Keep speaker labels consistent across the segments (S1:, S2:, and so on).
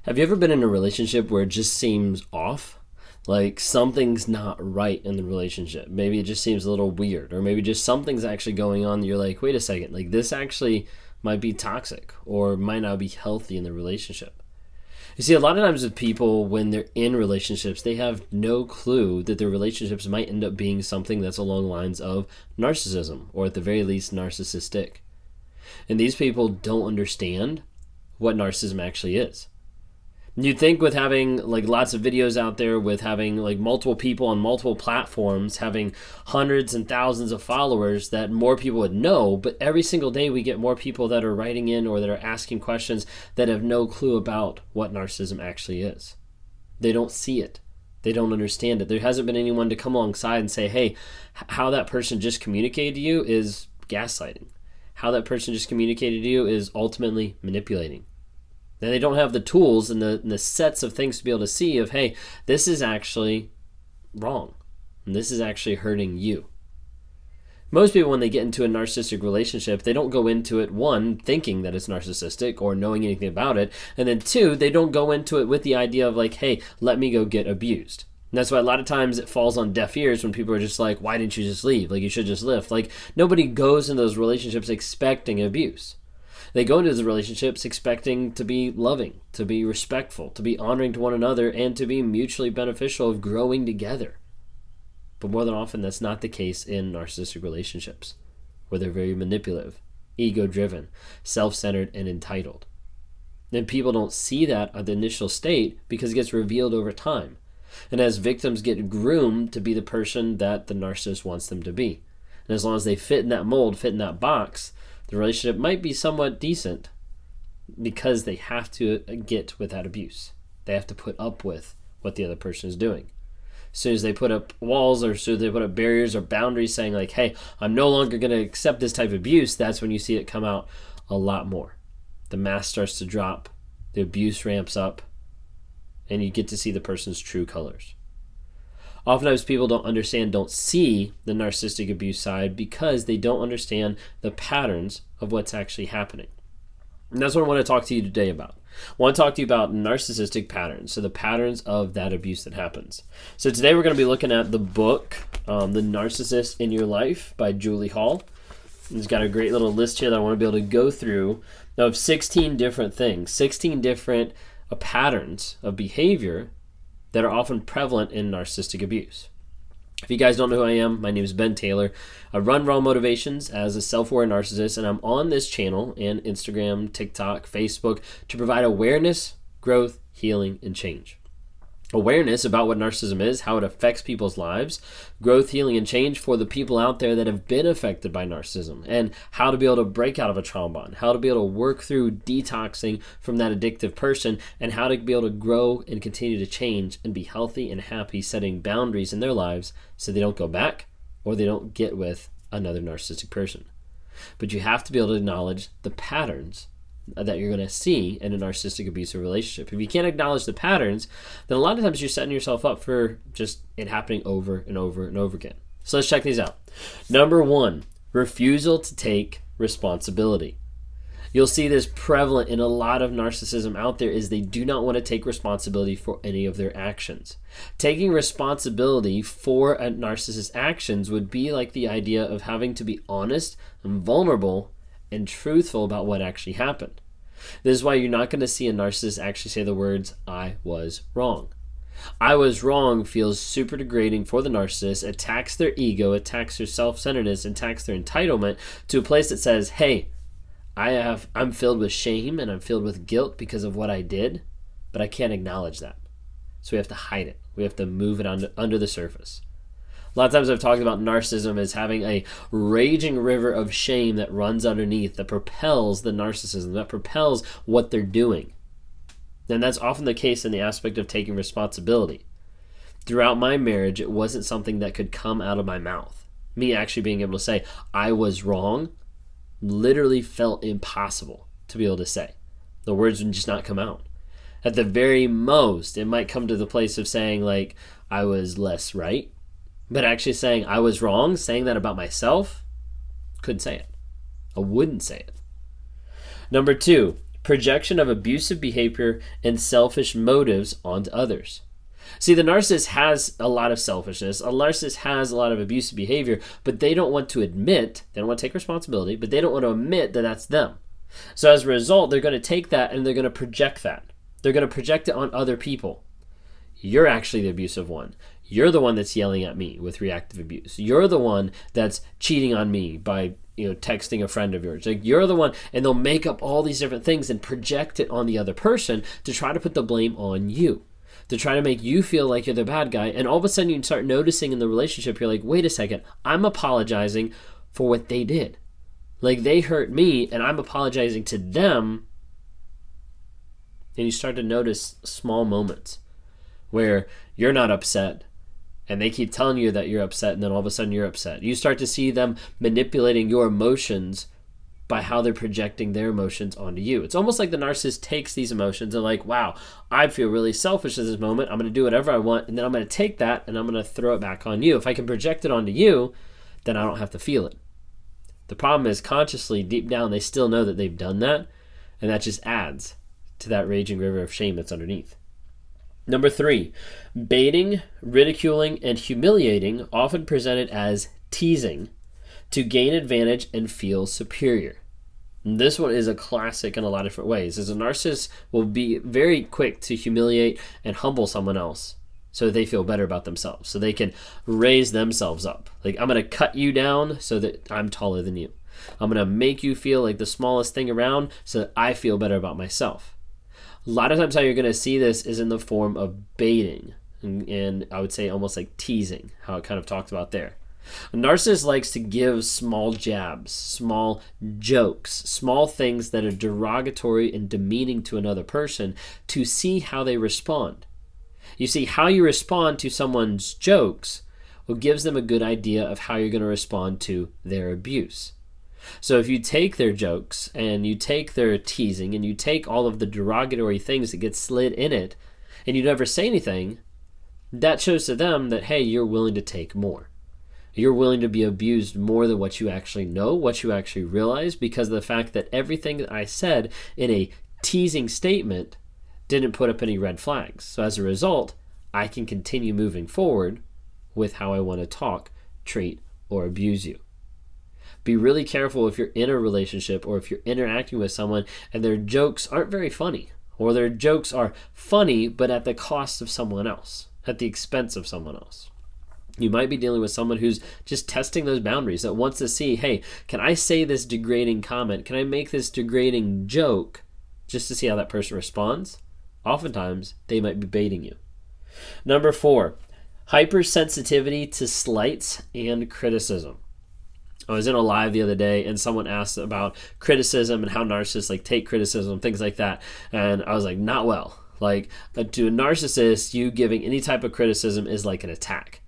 S1: Have you ever been in a relationship where it just seems off? Like something's not right in the relationship. Maybe it just seems a little weird, or maybe just something's actually going on. You're like, wait a second, like this actually might be toxic or might not be healthy in the relationship. You see, a lot of times with people, when they're in relationships, they have no clue that their relationships might end up being something that's along the lines of narcissism, or at the very least, narcissistic. And these people don't understand what narcissism actually is. You'd think with having like lots of videos out there, with having like multiple people on multiple platforms, having hundreds and thousands of followers, that more people would know. But every single day we get more people that are writing in or that are asking questions that have no clue about what narcissism actually is. They don't see it. They don't understand it. There hasn't been anyone to come alongside and say, hey, how that person just communicated to you is gaslighting. How that person just communicated to you is ultimately manipulating. And they don't have the tools and the sets of things to be able to see of, hey, this is actually wrong. And this is actually hurting you. Most people, when they get into a narcissistic relationship, they don't go into it, one, thinking that it's narcissistic or knowing anything about it. And then two, they don't go into it with the idea of like, hey, let me go get abused. And that's why a lot of times it falls on deaf ears when people are just like, why didn't you just leave? Like, you should just live. Like, nobody goes into those relationships expecting abuse. They go into those relationships expecting to be loving, to be respectful, to be honoring to one another, and to be mutually beneficial of growing together. But more than often, that's not the case in narcissistic relationships, where they're very manipulative, ego-driven, self-centered, and entitled. And people don't see that at the initial state because it gets revealed over time. And as victims get groomed to be the person that the narcissist wants them to be. And as long as they fit in that mold, fit in that box, the relationship might be somewhat decent because they have to get with that abuse. They have to put up with what the other person is doing. As soon as they put up walls, or as soon as they put up barriers or boundaries saying like, hey, I'm no longer going to accept this type of abuse, that's when you see it come out a lot more. The mask starts to drop, the abuse ramps up, and you get to see the person's true colors. Oftentimes people don't see the narcissistic abuse side because they don't understand the patterns of what's actually happening. And that's what I want to talk to you today about. I want to talk to you about narcissistic patterns, so the patterns of that abuse that happens. So today we're going to be looking at the book, The Narcissist in Your Life by Julie Hall. It's got a great little list here that I want to be able to go through of 16 different things, 16 different patterns of behavior that are often prevalent in narcissistic abuse. If you guys don't know who I am, my name is Ben Taylor. I run Raw Motivations as a self-aware narcissist, and I'm on this channel and Instagram, TikTok, Facebook to provide awareness, growth, healing, and change. Awareness about what narcissism is, how it affects people's lives, growth, healing, and change for the people out there that have been affected by narcissism, and how to be able to break out of a trauma bond, how to be able to work through detoxing from that addictive person, and how to be able to grow and continue to change and be healthy and happy, setting boundaries in their lives so they don't go back or they don't get with another narcissistic person. But you have to be able to acknowledge the patterns that you're going to see in a narcissistic abusive relationship. If you can't acknowledge the patterns, then a lot of times you're setting yourself up for just it happening over and over and over again. So let's check these out. Number 1, refusal to take responsibility. You'll see this prevalent in a lot of narcissism out there is they do not want to take responsibility for any of their actions. Taking responsibility for a narcissist's actions would be like the idea of having to be honest and vulnerable and truthful about what actually happened. This is why you're not going to see a narcissist actually say the words, I was wrong. I was wrong feels super degrading for the narcissist, attacks their ego, attacks their self-centeredness, attacks their entitlement to a place that says, hey, I'm filled with shame and I'm filled with guilt because of what I did, but I can't acknowledge that. So we have to hide it. We have to move it under the surface. A lot of times I've talked about narcissism as having a raging river of shame that runs underneath, that propels the narcissism, that propels what they're doing. And that's often the case in the aspect of taking responsibility. Throughout my marriage, it wasn't something that could come out of my mouth. Me actually being able to say, I was wrong, literally felt impossible to be able to say. The words would just not come out. At the very most, it might come to the place of saying, like, I was less right. But actually saying I was wrong, saying that about myself, couldn't say it. I wouldn't say it. Number 2, projection of abusive behavior and selfish motives onto others. See, the narcissist has a lot of selfishness. A narcissist has a lot of abusive behavior, but they don't want to admit, they don't want to take responsibility, but they don't want to admit that that's them. So as a result, they're going to take that and they're going to project that. They're going to project it on other people. You're actually the abusive one. You're the one that's yelling at me with reactive abuse. You're the one that's cheating on me by texting a friend of yours. Like, you're the one, and they'll make up all these different things and project it on the other person to try to put the blame on you, to try to make you feel like you're the bad guy. And all of a sudden you start noticing in the relationship, you're like, wait a second, I'm apologizing for what they did. Like, they hurt me and I'm apologizing to them. And you start to notice small moments where you're not upset and they keep telling you that you're upset, and then all of a sudden you're upset. You start to see them manipulating your emotions by how they're projecting their emotions onto you. It's almost like the narcissist takes these emotions and like, wow, I feel really selfish at this moment. I'm going to do whatever I want, and then I'm going to take that and I'm going to throw it back on you. If I can project it onto you, then I don't have to feel it. The problem is, consciously, deep down, they still know that they've done that, and that just adds to that raging river of shame that's underneath. Number 3, baiting, ridiculing, and humiliating, often presented as teasing, to gain advantage and feel superior. And this one is a classic in a lot of different ways, as a narcissist will be very quick to humiliate and humble someone else so they feel better about themselves, so they can raise themselves up. Like, I'm going to cut you down so that I'm taller than you. I'm going to make you feel like the smallest thing around so that I feel better about myself. A lot of times how you're going to see this is in the form of baiting, and I would say almost like teasing, how it kind of talked about there. A narcissist likes to give small jabs, small jokes, small things that are derogatory and demeaning to another person to see how they respond. You see, how you respond to someone's jokes gives them a good idea of how you're going to respond to their abuse. So if you take their jokes and you take their teasing and you take all of the derogatory things that get slid in it and you never say anything, that shows to them that, hey, you're willing to take more. You're willing to be abused more than what you actually know, what you actually realize, because of the fact that everything that I said in a teasing statement didn't put up any red flags. So as a result, I can continue moving forward with how I want to talk, treat, or abuse you. Be really careful if you're in a relationship or if you're interacting with someone and their jokes aren't very funny, or their jokes are funny but at the cost of someone else, at the expense of someone else. You might be dealing with someone who's just testing those boundaries, that wants to see, hey, can I say this degrading comment? Can I make this degrading joke just to see how that person responds? Oftentimes, they might be baiting you. Number 4, hypersensitivity to slights and criticism. I was in a live the other day and someone asked about criticism and how narcissists take criticism, things like that. And I was like, not well. To a narcissist, you giving any type of criticism is like an attack.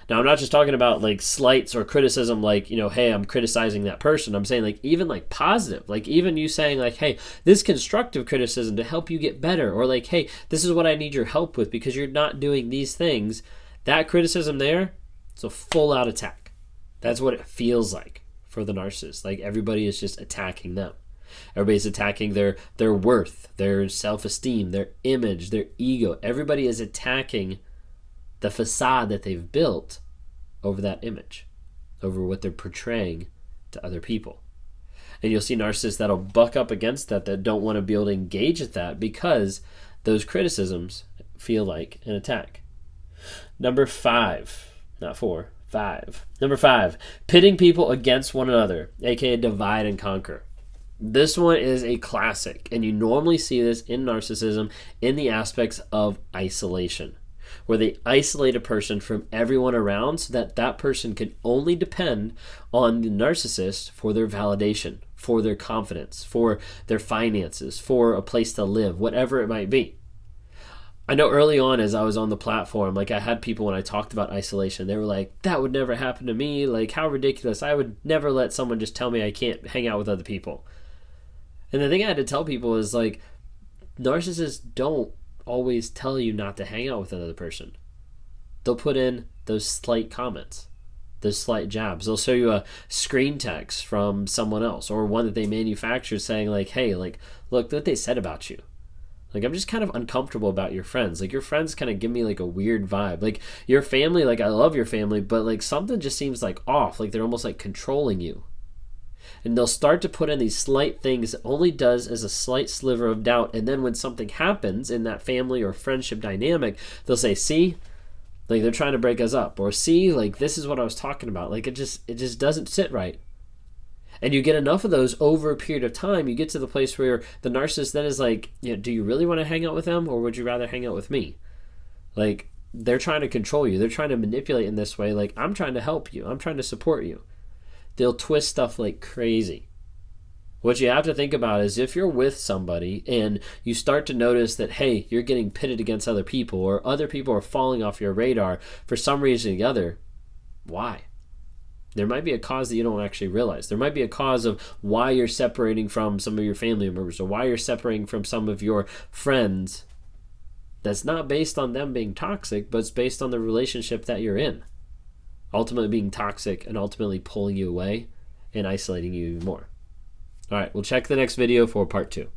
S1: Now, I'm not just talking about slights or criticism hey, I'm criticizing that person. I'm saying even positive, even you saying hey, this constructive criticism to help you get better, or hey, this is what I need your help with because you're not doing these things. That criticism there, it's a full out attack. That's what it feels like for the narcissist. Everybody is just attacking them. Everybody's attacking their worth, their self-esteem, their image, their ego. Everybody is attacking the facade that they've built over that image, over what they're portraying to other people. And you'll see narcissists that'll buck up against that don't want to be able to engage at that because those criticisms feel like an attack. Number 5, not 4. 5. Number 5, pitting people against one another, aka divide and conquer. This one is a classic, and you normally see this in narcissism in the aspects of isolation, where they isolate a person from everyone around so that that person can only depend on the narcissist for their validation, for their confidence, for their finances, for a place to live, whatever it might be. I know early on as I was on the platform, I had people when I talked about isolation, they were like, that would never happen to me. How ridiculous. I would never let someone just tell me I can't hang out with other people. And the thing I had to tell people is narcissists don't always tell you not to hang out with another person. They'll put in those slight comments. those slight jabs. They'll show you a screen text from someone else or one that they manufactured saying like, hey, like, look what they said about you. Like, I'm just kind of uncomfortable about your friends. Like, your friends kind of give me like a weird vibe. Like, your family, like, I love your family, but like something just seems like off. Like, they're almost like controlling you. And they'll start to put in these slight things that only does as a slight sliver of doubt. And then when something happens in that family or friendship dynamic, they'll say, see, like, they're trying to break us up. Or see, like, this is what I was talking about. Like, it just doesn't sit right. And you get enough of those over a period of time, you get to the place where the narcissist then is like, do you really want to hang out with them, or would you rather hang out with me? Like, they're trying to control you. They're trying to manipulate in this way. Like, I'm trying to help you. I'm trying to support you. They'll twist stuff like crazy. What you have to think about is if you're with somebody and you start to notice that, hey, you're getting pitted against other people or other people are falling off your radar for some reason or the other, why? There might be a cause that you don't actually realize. There might be a cause of why you're separating from some of your family members or why you're separating from some of your friends that's not based on them being toxic, but it's based on the relationship that you're in. Ultimately being toxic and ultimately pulling you away and isolating you even more. All right, we'll check the next video for part 2.